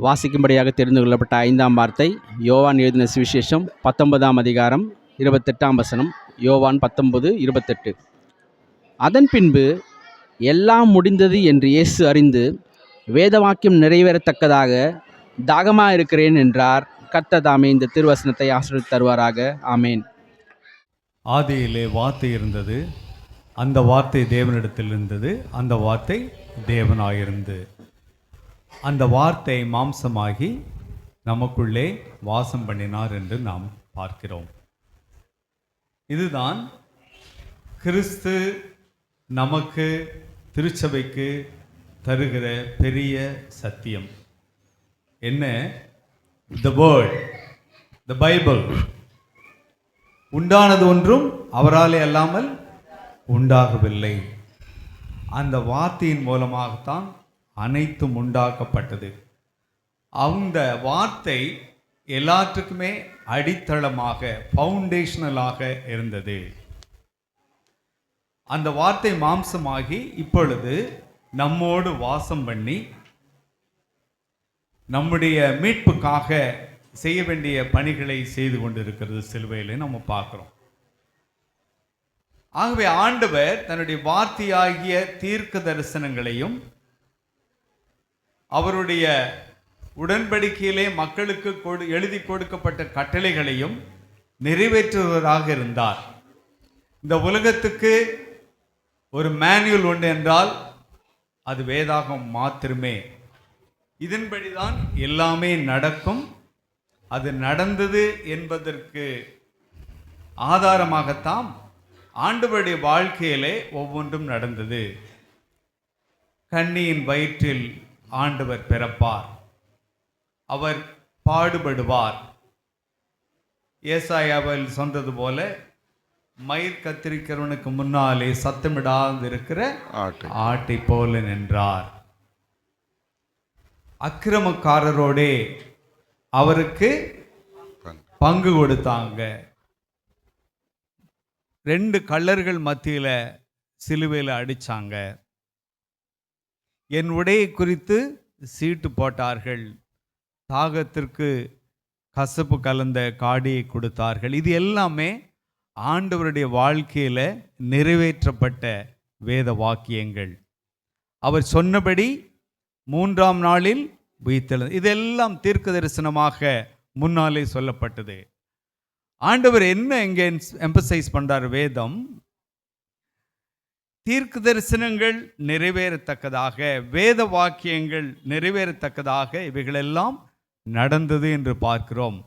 வாசிக்கும்படியாக தெரிந்து கொள்ளப்பட்ட 5ஆம் வார்த்தை யோவான் எழுதின சுவிசேஷம் 19ஆம் அதிகாரம் 28ஆம் வசனம். யோவான் 19:28. அதன் பின்பு எல்லாம் முடிந்தது என்று இயேசு அறிந்து வேதவாக்கியம் நிறைவேறத்தக்கதாக தாகமாக இருக்கிறேன் என்றார். கர்த்தர் தாமே இந்த திருவசனத்தை ஆசீர்வதித்து தருவாராக. ஆமேன். ஆதியிலே வார்த்தை இருந்தது, அந்த வார்த்தை தேவனிடத்தில் இருந்தது, அந்த வார்த்தை தேவனாயிருந்து, அந்த வார்த்தை மாம்சமாகி நமக்குள்ளே வாசம் பண்ணினார் என்று நாம் பார்க்கிறோம். இதுதான் கிறிஸ்து நமக்கு திருச்சபைக்கு தருகிற பெரிய சத்தியம். என்ன? The word, the Bible. உண்டானது ஒன்றும் அவராலே அல்லாமல் உண்டாகவில்லை. அந்த வார்த்தையின் மூலமாகத்தான் அனைத்தும் உண்டாக்கப்பட்டது. அந்த வார்த்தை எல்லாத்துக்குமே அடித்தளமாக, ஃபவுண்டேஷனலாக இருந்தது. அந்த வார்த்தை மாம்சமாகி இப்பொழுது நம்மோடு வாசம் பண்ணி நம்முடைய மீட்புக்காக செய்ய வேண்டிய பணிகளை செய்து கொண்டிருக்கிறது. சிலுவையிலே நம்ம பார்க்கிறோம். ஆகவே ஆண்டவர் தன்னுடைய வார்த்தையாகிய தீர்க்க தரிசனங்களையும் அவருடைய உடன்படிக்கையிலே மக்களுக்கு எழுதி கொடுக்கப்பட்ட கட்டளைகளையும் நிறைவேற்றுவதாக இருந்தார். இந்த உலகத்துக்கு ஒரு மேனுவல் உண்டு என்றால் அது வேதாகம் மாத்திரமே. இதன்படிதான் எல்லாமே நடக்கும். அது நடந்தது என்பதற்கு ஆதாரமாகத்தான் ஆண்டவருடைய வாழ்க்கையிலே ஒவ்வொன்றும் நடந்தது. கன்னியின் வயிற்றில் ஆண்டவர் பிறப்பார், அவர் பாடுபடுவார். ஏசாயாவில் சொன்னது போல மயிர் கத்திரிக்கிறவனுக்கு முன்னாலே சத்தமிடாது இருக்கிற ஆட்டை போல நின்றார். அக்கிரமக்காரரோடே அவருக்கு பங்கு கொடுத்தாங்க. 2 கள்ளர்கள் மத்தியில சிலுவையில் அடிச்சாங்க. என் உடையை குறித்து சீட்டு போட்டார்கள். தாகத்திற்கு கசப்பு கலந்த காடியை கொடுத்தார்கள். இது எல்லாமே ஆண்டவருடைய வாழ்க்கையில் நிறைவேற்றப்பட்ட வேத வாக்கியங்கள். அவர் சொன்னபடி 3ஆம் நாளில் உயிர்த்தெழுந்தார். இதெல்லாம் தீர்க்க தரிசனமாக முன்னாலே சொல்லப்பட்டது. ஆண்டவர் என்ன இங்கே எம்பசைஸ் பண்றார்? வேதம் தீர்க்க தரிசனங்கள் நிறைவேறத்தக்கதாக, வேத வாக்கியங்கள் நிறைவேறத்தக்கதாக இவைகளெல்லாம் நடந்தது என்று பார்க்கிறோம்.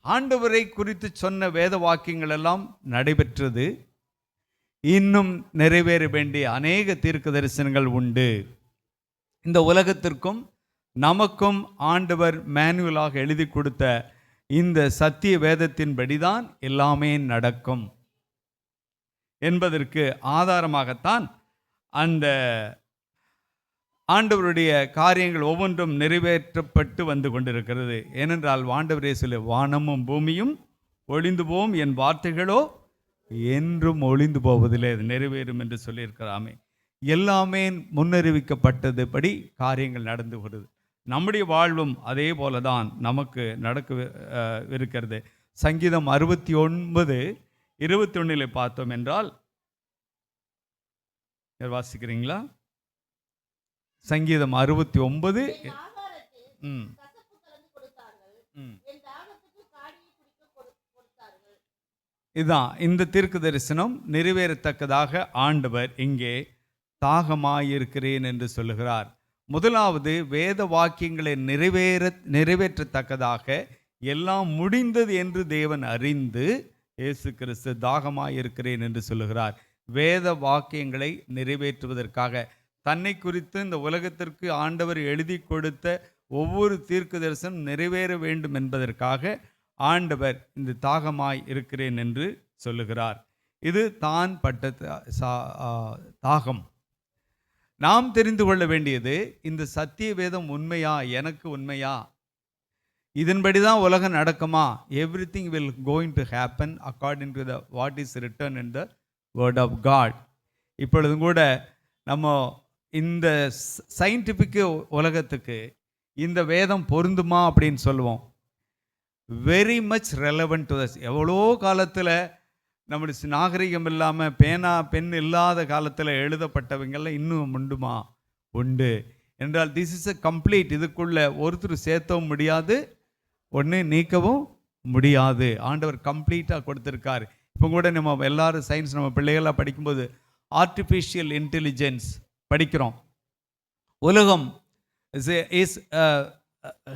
ஆண்டவரை குறித்து சொன்ன வேத வாக்கியங்கள் எல்லாம் நடைபெற்றது. இன்னும் நிறைவேற வேண்டிய அநேக தீர்க்க தரிசனங்கள் உண்டு. இந்த உலகத்திற்கும் நமக்கும் ஆண்டவர் மேனுவலாக எழுதி கொடுத்த இந்த சத்திய வேதத்தின்படிதான் எல்லாமே நடக்கும் என்பதற்கு ஆதாரமாகத்தான் அந்த ஆண்டவருடைய காரியங்கள் ஒவ்வொன்றும் நிறைவேற்றப்பட்டு வந்து கொண்டிருக்கிறது. ஏனென்றால் ஆண்டவரே சொல்ல, வானமும் பூமியும் ஒளிந்து போம், என் வார்த்தைகளோ என்றும் ஒளிந்து போவதில்லை, அது நிறைவேறும் என்று சொல்லியிருக்கிறாமே. எல்லாமே முன்னறிவிக்கப்பட்டது படி காரியங்கள் நடந்து வருது. நம்முடைய வாழ்வும் அதே போலதான் நமக்கு நடக்க இருக்கிறது. சங்கீதம் 69:21 பார்த்தோம் என்றால், வாசிக்கிறீங்களா? சங்கீதம் 69. இதுதான் இந்த தீர்க்க தரிசனம் நிறைவேறத்தக்கதாக ஆண்டவர் இங்கே தாகமாயிருக்கிறேன் என்று சொல்லுகிறார். முதலாவது வேத வாக்கியங்களை நிறைவேற்றத்தக்கதாக எல்லாம் முடிந்தது என்று தேவன் அறிந்து இயேசு கிறிஸ்து தாகமாயிருக்கிறேன் என்று சொல்லுகிறார். வேத வாக்கியங்களை நிறைவேற்றுவதற்காக, தன்னை குறித்து இந்த உலகத்திற்கு ஆண்டவர் எழுதி கொடுத்த ஒவ்வொரு தீர்க்க தரிசனம் நிறைவேற வேண்டும் என்பதற்காக ஆண்டவர் இந்த தாகமாய் இருக்கிறேன் என்று சொல்லுகிறார். இது தான் பட்ட தாகம். நாம் தெரிந்து கொள்ள வேண்டியது, இந்த சத்திய வேதம் உண்மையா, எனக்கு உண்மையா, இதன்படி தான் உலகம் நடக்குமா? Everything will going to happen according to the what is written in the word of God. இப்பொழுதும் கூட நம்ம இந்த சயின்டிஃபிக் உலகத்துக்கு இந்த வேதம் பொருந்துமா அப்படின்னு சொல்லுவோம். வெரி மச் ரெலவெண்ட் டு தஸ். எவ்வளோ காலத்தில் நம்முடைய நாகரிகம் இல்லாமல் பேனா பென் இல்லாத காலத்தில் எழுதப்பட்டவங்கெல்லாம் இன்னும் உண்டுமா? உண்டு என்றால் திஸ் இஸ் அ கம்ப்ளீட். இதுக்குள்ள ஒருத்தர் சேர்த்தவும் முடியாது, ஒன்று நீக்கவும் முடியாது. ஆண்டவர் கம்ப்ளீட்டாக கொடுத்துருக்கார். இப்போ கூட நம்ம எல்லாரும் சயின்ஸ் நம்ம பிள்ளைகளாக படிக்கும்போது ஆர்டிஃபிஷியல் இன்டெலிஜென்ஸ் படிக்கிறோம். உலகம் is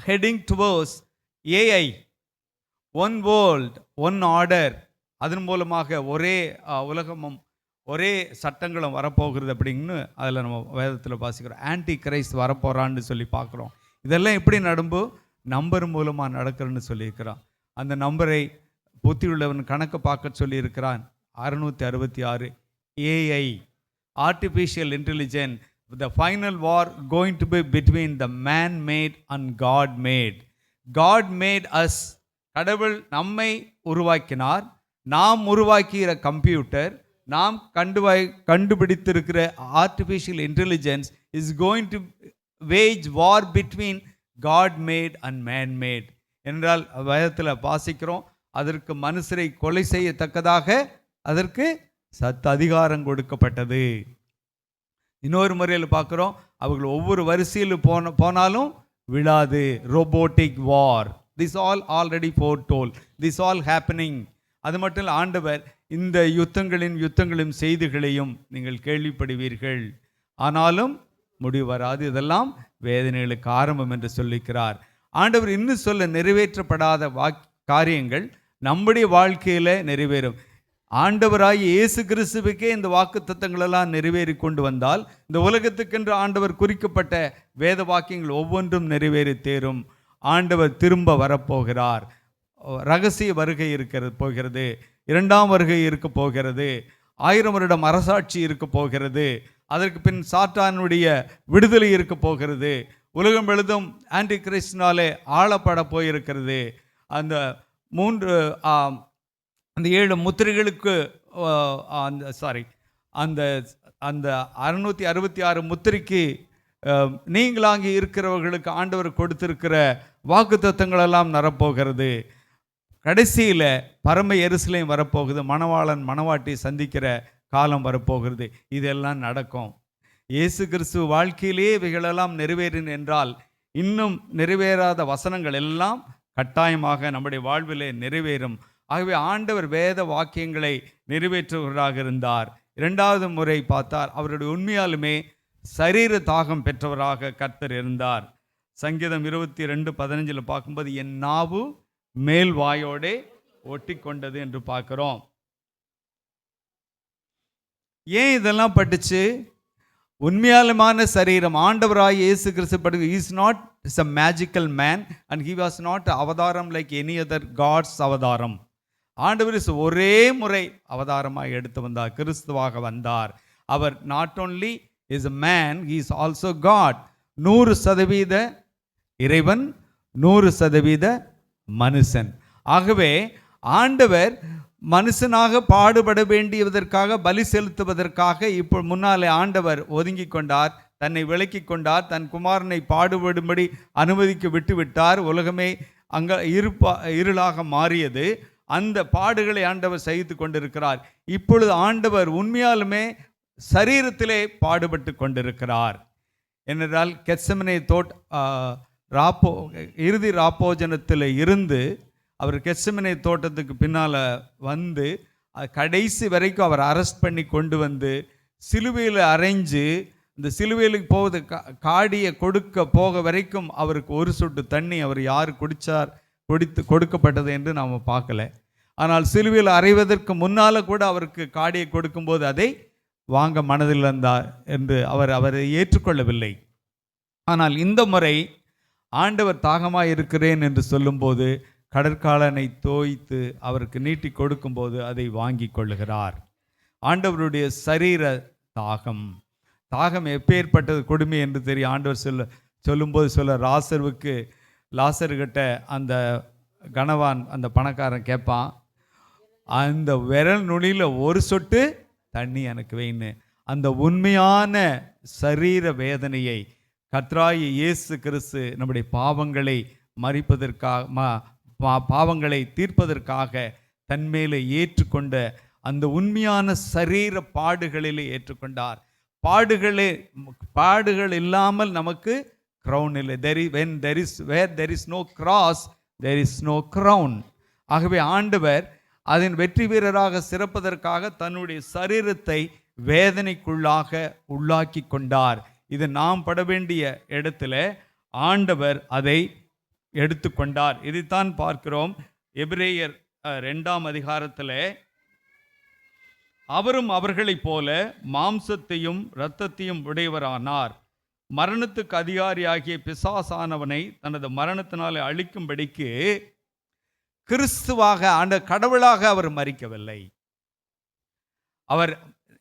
heading towards AI, one world one order. அதன் மூலமாக ஒரே உலகமும் ஒரே சட்டங்களும் வரப்போகிறது அப்படின்னு அதில் நம்ம வேதத்தில் வாசிக்கிறோம். ஆன்டி கிரைஸ்ட் வரப்போகிறான்னு சொல்லி பார்க்குறோம். இதெல்லாம் எப்படி நம்பர் மூலமாக நடக்கிறன்னு சொல்லியிருக்கிறான். அந்த நம்பரை புத்தி உள்ளவன் கணக்கு பார்க்க சொல்லியிருக்கிறான். 666 AI, artificial intelligence. The final war going to be between the man made and God made. God made us. கடவுள் நம்மை உருவாக்கினார். நாம் உருவாக்கிற கம்ப்யூட்டர், நாம் கண்டுபிடித்திருக்கிற artificial intelligence is going to wage war between God made and man made என்றால் வேதத்தில் வாசிக்கிறோம். அதற்கு மனுஷரை கொலை செய்யத்தக்கதாக அதற்கு அதிகாரம் கொடுக்கப்பட்டது. இன்னொரு முறையில் பார்க்குறோம், அவர்கள் ஒவ்வொரு வரிசையில் போனாலும் விழாது. Robotic war. This all already foretold. This all happening. அது மட்டும் இல்லை, ஆண்டவர் இந்த யுத்தங்களின் செய்திகளையும் நீங்கள் கேள்விப்படுவீர்கள், ஆனாலும் முடிவு வராது. இதெல்லாம் வேதனைகளுக்கு ஆரம்பம் என்று சொல்லிக்கிறார். ஆண்டவர் இன்னும் சொல்ல நிறைவேற்றப்படாத காரியங்கள் நம்முடைய வாழ்க்கையில் நிறைவேறும். ஆண்டவராய் இயேசு கிறிஸ்துவுக்கே இந்த வாக்குத்தத்தங்களெல்லாம் நிறைவேறி கொண்டு வந்தால் இந்த உலகத்துக்கென்று ஆண்டவர் குறிக்கப்பட்ட வேத வாக்கியங்கள் ஒவ்வொன்றும் நிறைவேறி தேரும். ஆண்டவர் திரும்ப வரப்போகிறார். ரகசிய வருகை போகிறது. இரண்டாம் வருகை இருக்க போகிறது. 1000 வருடம் அரசாட்சி இருக்க போகிறது. அதற்கு பின் சாத்தானுடைய விடுதலை இருக்க போகிறது. உலகம் எழுதும் ஆன்டி கிறிஸ்டினாலே ஆளப்பட போயிருக்கிறது. அந்த 7 முத்திரைகளுக்கு அந்த 666 முத்திரைக்கு நீங்களாங்கி இருக்கிறவர்களுக்கு ஆண்டவர் கொடுத்திருக்கிற வாக்குத்தத்தங்களெல்லாம் நடப்போகிறது. கடைசியில் பரம எருசலேம் வரப்போகுது. மணவாளன் மணவாட்டி சந்திக்கிற காலம் வரப்போகிறது. இதெல்லாம் நடக்கும். இயேசு கிறிஸ்துவ வாழ்க்கையிலேயே இவைகளெல்லாம் நிறைவேறின என்றால் இன்னும் நிறைவேறாத வசனங்கள் எல்லாம் கட்டாயமாக நம்முடைய வாழ்விலே நிறைவேறும். ஆகவே ஆண்டவர் வேத வாக்கியங்களை நிறைவேற்றுவராக இருந்தார். 2வது முறை பார்த்தார், அவருடைய உண்மையாலுமே சரீர தாகம் பெற்றவராக கர்த்தர் இருந்தார். சங்கீதம் 22:15 பார்க்கும்போது என் நாவு மேல் வாயோடே ஒட்டி கொண்டது என்று பார்க்கிறோம். ஏன் இதெல்லாம் பட்டுச்சு? உண்மையாலுமான சரீரம். ஆண்டவராய் இயேசு கிறிஸ்து is not is a magical man and he was not அவதாரம் லைக் எனி அதர் காட்ஸ் அவதாரம். ஆண்டவர் ஒரே முறை அவதாரமாக எடுத்து வந்தார், கிறிஸ்துவாக வந்தார். அவர் not only is a man, he is also God. 100% இறைவன், 100% மனுஷன். ஆகவே ஆண்டவர் மனுஷனாக பாடுபட வேண்டியதற்காக, பலி செலுத்துவதற்காக இப்போ முன்னாலே ஆண்டவர் ஒதுங்கி கொண்டார், தன்னை விலக்கி கொண்டார், தன் குமாரனை பாடுபடும்படி அனுமதிக்க விட்டு விட்டார். உலகமே அங்கே இருளாக மாறியது. அந்த பாடுகளை ஆண்டவர் சகித்து கொண்டிருக்கிறார். இப்பொழுது ஆண்டவர் உண்மையாலுமே சரீரத்திலே பாடுபட்டு கொண்டிருக்கிறார். ஏனென்றால் கெத்செமனே இறுதி ராப்போஜனத்தில் இருந்து அவர் கெத்செமனே தோட்டத்துக்கு பின்னால் வந்து கடைசி வரைக்கும் அவர் அரெஸ்ட் பண்ணி கொண்டு வந்து சிலுவையில் அரைஞ்சு இந்த சிலுவையிலுக்கு போவது காடியை போக வரைக்கும் அவருக்கு ஒரு சொட்டு தண்ணி அவர் யார் கொடுக்கப்பட்டது என்று நாம் பார்க்கல. ஆனால் சிலுவையில் அறைவதற்கு முன்னால் கூட அவருக்கு காடியை கொடுக்கும்போது அதை வாங்க மனதில் இருந்தார் என்று அவரை ஏற்றுக்கொள்ளவில்லை. ஆனால் இந்த முறை ஆண்டவர் தாகமாக இருக்கிறேன் என்று சொல்லும்போது கடற்காலனை தோய்த்து அவருக்கு நீட்டி கொடுக்கும்போது அதை வாங்கி கொள்ளுகிறார். ஆண்டவருடைய சரீர தாகம் எப்பேற்பட்டது கொடுமை என்று தெரியும். ஆண்டவர் சொல்லும்போது லாசர்கிட்ட அந்த கணவான், அந்த பணக்காரன் கேட்பான், அந்த விரல் நுனியில் ஒரு சொட்டு தண்ணி எனக்கு வேணும். அந்த உண்மையான சரீர வேதனையை கர்த்தராகிய இயேசு கிறிஸ்து நம்முடைய பாவங்களை மறிப்பதற்காக பாவங்களை தீர்ப்பதற்காக தன்மேலே ஏற்றுக்கொண்ட அந்த உண்மையான சரீர பாடுகளிலே ஏற்றுக்கொண்டார். பாடுகள் இல்லாமல் நமக்கு crown இல்லை. where there is no cross there is no crown. ஆகவே ஆண்டவர் அதன் வெற்றி வீரராக சிறப்பதற்காக தன்னுடைய சரீரத்தை வேதனைக்குள்ளாக உள்ளாக்கி கொண்டார். இது நாம் பட வேண்டிய இடத்துல ஆண்டவர் அதை எடுத்துக்கொண்டார். இதைத்தான் பார்க்கிறோம் எபிரேயர் 2ஆம் அதிகாரத்தில். அவரும் அவர்களைப் போல மாம்சத்தையும் இரத்தத்தையும் உடையவரானார். மரணத்துக்கு அதிகாரியாகிய பிசாசானவனை தனது மரணத்தினாலே அழிக்கும்படிக்கு கிறிஸ்துவாக ஆண்ட கடவுளாக அவர் மரிக்கவில்லை. அவர்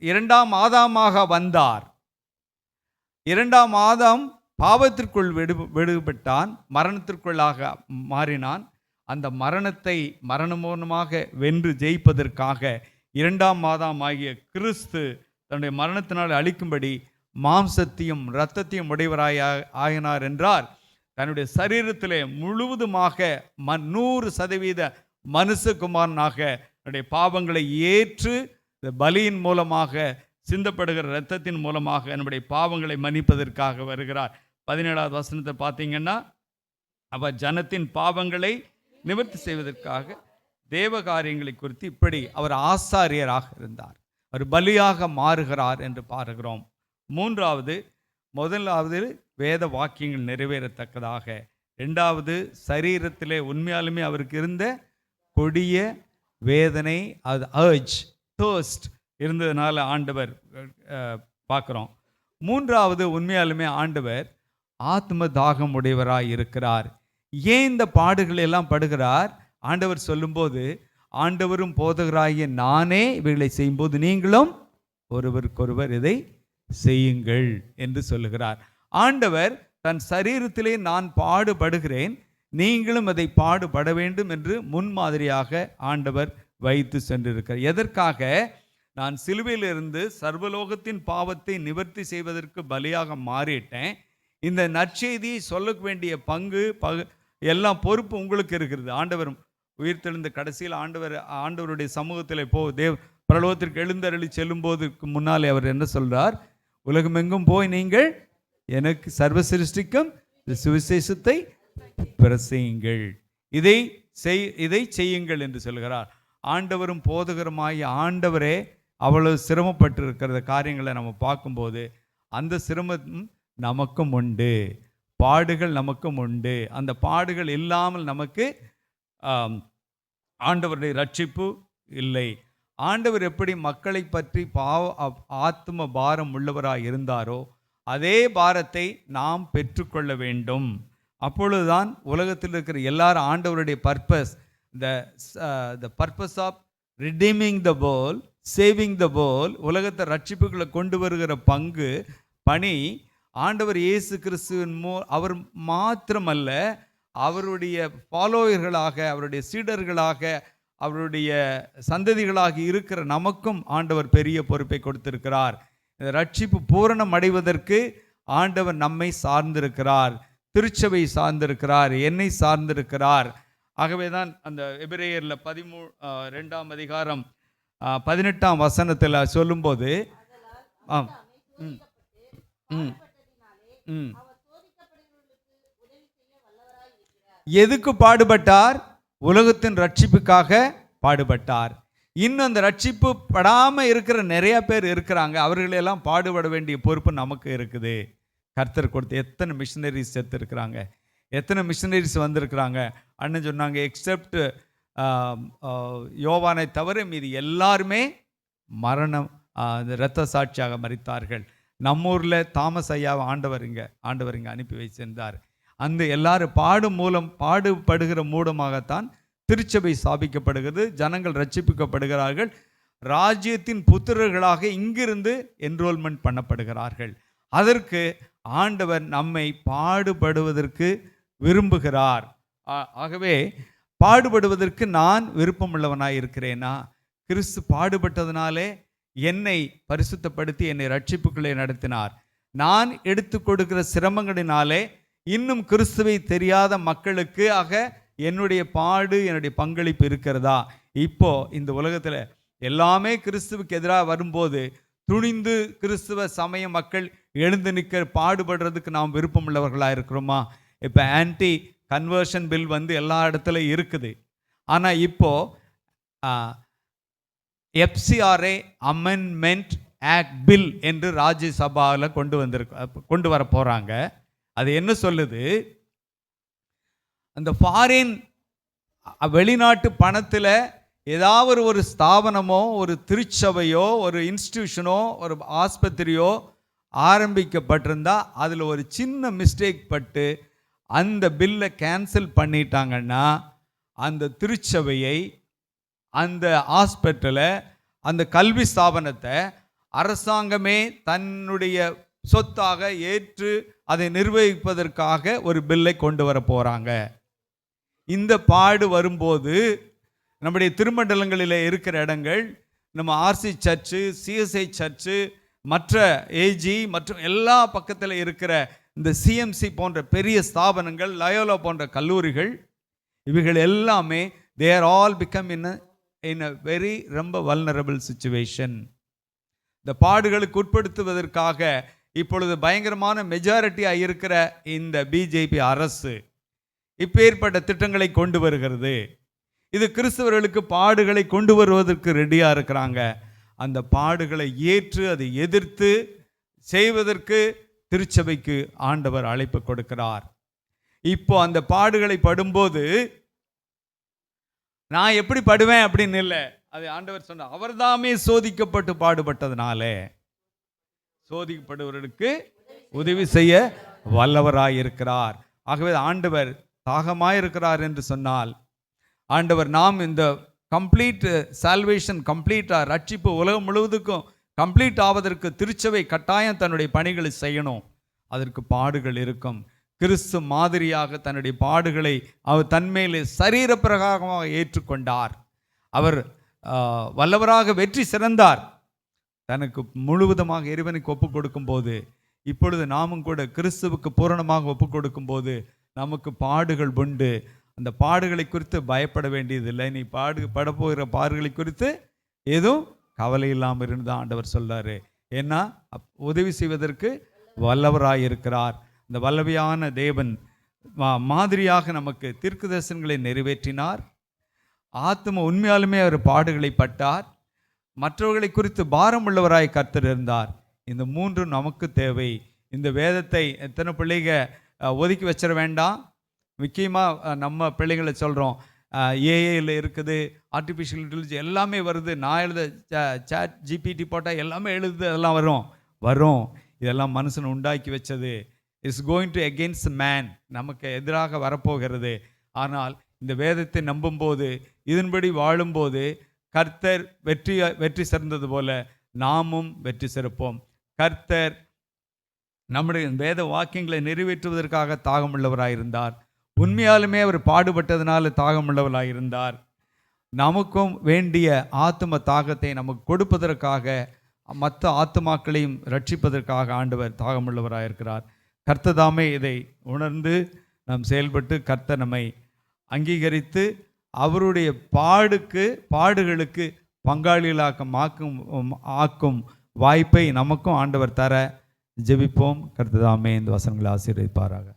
2ஆம் ஆதாமாக வந்தார். 2ஆம் ஆதாம் பாவத்திற்குள் விடுபட்டான், மரணத்திற்குள்ளாக மாறினான். அந்த மரணத்தை மரணமூலமாக வென்று ஜெயிப்பதற்காக 2ஆம் ஆதாம் ஆகிய கிறிஸ்து தன்னுடைய மரணத்தினால் அழிக்கும்படி மாம்சத்தையும் இரத்தத்தையும் உடையவராய் ஆகினார் என்றார். தன்னுடைய சரீரத்திலே முழுவதுமாக 100% மனுஷகுமாரனாக தன்னுடைய பாவங்களை ஏற்று பலியின் மூலமாக சிந்தப்படுகிற இரத்தத்தின் மூலமாக நம்முடைய பாவங்களை மன்னிப்பதற்காக வருகிறார். 17ஆவது வசனத்தை பார்த்தீங்கன்னா, அவர் ஜனத்தின் பாவங்களை நிவர்த்தி செய்வதற்காக தேவ காரியங்களை குறித்து இப்படி அவர் ஆசாரியராக இருந்தார். அவர் பலியாக மாறுகிறார் என்று பார்க்கிறோம். முதலாவது வேத வாக்கியங்கள் நிறைவேறத்தக்கதாக, 2வது சரீரத்திலே உண்மையாலுமே அவருக்கு இருந்த கொடிய வேதனை, அது thirst இருந்ததுனால ஆண்டவர் பார்க்குறோம். 3வது உண்மையாலுமே ஆண்டவர் ஆத்ம தாகம் உடையவராய் இருக்கிறார். ஏன் இந்த பாடுகளை எல்லாம் படுகிறார்? ஆண்டவர் சொல்லும்போது, ஆண்டவரும் போதகராகிய நானே இவைகளை செய்யும்போது நீங்களும் ஒருவருக்கொருவர் இதை செய்யுங்கள் என்று சொல்லுகிறார். ஆண்டவர் தன் சரீரத்திலே நான் பாடுபடுகிறேன், நீங்களும் அதை பாடுபட வேண்டும் என்று முன்மாதிரியாக ஆண்டவர் வைத்து சென்றிருக்கிறார். எதற்காக? நான் சிலுவையிலிருந்து சர்வலோகத்தின் பாவத்தை நிவர்த்தி செய்வதற்கு பலியாக மாறிட்டேன். இந்த நற்செய்தியை சொல்ல வேண்டிய எல்லாம் பொறுப்பு உங்களுக்கு இருக்கிறது. ஆண்டவர் உயிர்த்தெழுந்த கடைசியில் ஆண்டவருடைய சமூகத்தில் பரலோகத்திற்கு எழுந்தருளி செல்லும்போதுக்கு முன்னாலே அவர் என்ன சொல்றார்? உலகமெங்கும் போய் நீங்கள் எனக்கு சர்வ சிருஷ்டிக்கும் சுவிசேஷத்தை பிரசையுங்கள், இதை செய்யுங்கள் என்று சொல்கிறார். ஆண்டவரும் போதகருமாய் ஆண்டவரே அவ்வளவு சிரமப்பட்டு இருக்கிற காரியங்களை நம்ம பார்க்கும்போது அந்த சிரமம் நமக்கும் உண்டு, பாடுகள் நமக்கும் உண்டு. அந்த பாடுகள் இல்லாமல் நமக்கு ஆண்டவருடைய ரட்சிப்பு இல்லை. ஆண்டவர் எப்படி மக்களை பற்றி ஆத்ம பாரம் உள்ளவராய் இருந்தாரோ அதே பாரத்தை நாம் பெற்றுக்கொள்ள வேண்டும். அப்பொழுதுதான் உலகத்தில் இருக்கிற எல்லாரும் ஆண்டவருடைய purpose, the purpose of redeeming the world, saving the world, உலகத்தை ரட்சிப்புகளை கொண்டு வருகிற பணி ஆண்டவர் இயேசு கிறிஸ்துவின் அவர் மாத்திரமல்ல, அவருடைய ஃபாலோவர்களாக, அவருடைய சீடர்களாக, அவருடைய சந்ததிகளாக இருக்கிற நமக்கும் ஆண்டவர் பெரிய பொறுப்பை கொடுத்திருக்கிறார். இந்த ரட்சிப்பு பூரணம் அடைவதற்கு ஆண்டவர் நம்மை சார்ந்திருக்கிறார், திருச்சபை சார்ந்திருக்கிறார், என்னை சார்ந்திருக்கிறார். ஆகவே தான் அந்த எபிரேயரில் 2ஆம் அதிகாரம் 18ஆம் வசனத்தில் சொல்லும்போது எதுக்கு பாடுபட்டார்? உலகத்தின் ரட்சிப்புக்காக பாடுபட்டார். இன்னும் அந்த ரட்சிப்பு படாமல் இருக்கிற நிறைய பேர் இருக்கிறாங்க. அவர்களெல்லாம் பாடுபட வேண்டிய பொறுப்பு நமக்கு இருக்குது. கர்த்தர் கொடுத்து எத்தனை மிஷினரிஸ் செத்து இருக்கிறாங்க, எத்தனை மிஷினரிஸ் வந்திருக்கிறாங்க. அண்ணன் சொன்னாங்க, எக்ஸப்ட் யோவானை தவிர மீது எல்லாருமே மரணம் இரத்த சாட்சியாக மரித்தார்கள். நம்ம ஊரில் தாமஸ் ஐயாவை ஆண்டவர் இங்கே அனுப்பி வைச்சிருந்தார். அந்த எல்லாரும் பாடுபடுகிற மூலமாகத்தான் திருச்சபை ஸ்தாபிக்கப்படுகிறது, ஜனங்கள் ரட்சிப்பிக்கப்படுகிறார்கள், ராஜ்யத்தின் புத்திரர்களாக இங்கிருந்து என்ரோல்மெண்ட் பண்ணப்படுகிறார்கள். அதற்கு ஆண்டவர் நம்மை பாடுபடுவதற்கு விரும்புகிறார். ஆகவே பாடுபடுவதற்கு நான் விருப்பமுள்ளவனாய் இருக்கிறேனா? கிறிஸ்து பாடுபட்டதினாலே என்னை பரிசுத்தப்படுத்தி என்னை ரட்சிப்புக்களை நடத்தினார். நான் எடுத்து கொடுக்கிற சிரமங்களினாலே இன்னும் கிறிஸ்துவை தெரியாத மக்களுக்கு என்னுடைய பாடு, என்னுடைய பங்களிப்பு இருக்கிறதா? இப்போ இந்த உலகத்தில் எல்லாமே கிறிஸ்துவுக்கு எதிராக வரும்போது துணிந்து கிறிஸ்துவ சமய மக்கள் எழுந்து நிற்க பாடுபடுறதுக்கு நாம் விருப்பம் உள்ளவர்களாக இருக்கிறோமா? இப்போ ஆன்டி கன்வர்ஷன் பில் எல்லா இடத்துல இருக்குது. ஆனால் இப்போ FCRA அமெண்ட்மெண்ட் ஆக்ட் பில் என்று ராஜ்யசபாவில் கொண்டு வர போகிறாங்க. அது என்ன சொல்லுது? அந்த ஃபாரின் வெளிநாட்டு பணத்தில் ஏதாவது ஒரு ஸ்தாபனமோ, ஒரு திருச்சபையோ, ஒரு இன்ஸ்டிடியூஷனோ, ஒரு ஆஸ்பத்திரியோ ஆரம்பிக்கப்பட்டிருந்தா அதில் ஒரு சின்ன மிஸ்டேக் பட்டு அந்த பில்லை கேன்சல் பண்ணிட்டாங்கன்னா அந்த திருச்சபையை, அந்த ஹாஸ்பிட்டலை, அந்த கல்வி ஸ்தாபனத்தை அரசாங்கமே தன்னுடைய சொத்தாக ஏற்று அதை நிர்வகிப்பதற்காக ஒரு பில்லை கொண்டு வர போகிறாங்க. இந்த பாடு வரும்போது நம்முடைய திருமண்டலங்களில் இருக்கிற இடங்கள், நம்ம RC சர்ச்சு, CSI சர்ச்சு, மற்ற AG மற்றும் எல்லா பக்கத்தில் இருக்கிற இந்த CMC போன்ற பெரிய ஸ்தாபனங்கள், லயோலா போன்ற கல்லூரிகள், இவைகள் எல்லாமே they are all become in a very ரொம்ப vulnerable situation. இந்த பாடுகளுக்கு உட்படுத்துவதற்காக இப்பொழுது பயங்கரமான மெஜாரிட்டியாக இருக்கிற இந்த BJP அரசு இப்பேற்பட்ட திட்டங்களை கொண்டு வருகிறது. இது கிறிஸ்தவர்களுக்கு பாடுகளை கொண்டு வருவதற்கு ரெடியாக இருக்கிறாங்க. அந்த பாடுகளை ஏற்று அதை எதிர்த்து செய்வதற்கு திருச்சபைக்கு ஆண்டவர் அழைப்பு கொடுக்கிறார். இப்போ அந்த பாடுகளை படும்போது நான் எப்படி படுவேன் அப்படின்னு இல்லை, அது ஆண்டவர் சொன்னார். அவர்தாமே சோதிக்கப்பட்டு பாடுபட்டதுனாலே சோதிக்கப்படுவர்களுக்கு உதவி செய்ய வல்லவராயிருக்கிறார். ஆகவே ஆண்டவர் தாகமாயிருக்கிறார் என்று சொன்னால், ஆண்டவர் நாம் இந்த கம்ப்ளீட் சால்வேஷன், கம்ப்ளீட்டாக ரட்சிப்பு உலகம் முழுவதுக்கும் கம்ப்ளீட் ஆவதற்கு திருச்சபை கட்டாயம் தன்னுடைய பணிகளை செய்யணும். அதற்கு பாடுகள் இருக்கும். கிறிஸ்து மாதிரியாக தன்னுடைய பாடுகளை அவர் தன்மையிலே சரீர பிரகாரமாக ஏற்றுக்கொண்டார். அவர் வல்லவராக வெற்றி சிறந்தார். தனக்கு முழுவதுமாக இறைவனுக்கு ஒப்பு கொடுக்கும் போது, இப்பொழுது நாமும் கூட கிறிஸ்துவுக்கு பூரணமாக ஒப்பு கொடுக்கும் போது நமக்கு பாடுகள் உண்டு. அந்த பாடுகளை குறித்து பயப்பட வேண்டியதில்லை. நீ படப்போகிற பாடுகளை குறித்து எதுவும் கவலை இல்லாமல் இருந்தால் ஆண்டவர் சொல்றாரு. ஏன்னா உதவி செய்வதற்கு வல்லவராயிருக்கிறார். இந்த வல்லமையான தேவன் மாதிரியாக நமக்கு தீர்க்கதரிசனங்களை நிறைவேற்றினார். ஆத்ம உண்மையாலுமே அவர் பாடுகளை பட்டார். மற்றவர்களை குறித்து பாரம் உள்ளவராய் கர்த்தர் இருந்தார். இந்த மூன்றும் நமக்கு தேவை. இந்த வேதத்தை எத்தனை பிள்ளைங்க ஒதுக்கி வச்சிட வேண்டாம். முக்கியமாக நம்ம பிள்ளைங்களை சொல்கிறோம், ஏஏயில் இருக்குது, ஆர்டிஃபிஷியல் இன்டெலிஜென்ஸ் எல்லாமே வருது. நான் எழுத சாட் GPT போட்டால் எல்லாமே எழுதுது, அதெல்லாம் வரும். இதெல்லாம் மனுஷன் உண்டாக்கி வச்சது. It's going to against man, நமக்கு எதிராக வரப்போகிறது. ஆனால் இந்த வேதத்தை நம்பும்போது, இதன்படி வாழும்போது கர்த்தர் வெற்றி சிறந்தது போல நாமும் வெற்றி சிறப்போம். கர்த்தர் நம்முடைய வேத வாக்கியங்களை நிறைவேற்றுவதற்காக தாகமுள்ளவராயிருந்தார். உண்மையாலுமே அவர் பாடுபட்டதுனால தாகமுள்ளவராயிருந்தார். நமக்கும் வேண்டிய ஆத்தும தாகத்தை நமக்கு கொடுப்பதற்காக, மற்ற ஆத்துமாக்களையும் ரட்சிப்பதற்காக ஆண்டவர் தாகமுள்ளவராயிருக்கிறார். கர்த்ததாமே இதை உணர்ந்து நாம் செயல்பட்டு கர்த்தர் நம்மை அங்கீகரித்து அவருடைய பாடுகளுக்கு ஆக்கும் வாய்ப்பை நமக்கும் ஆண்டவர் தர ஜெபிப்போம். கர்த்ததாமே இந்த வசனங்களை ஆசீர்வதிப்பாராக.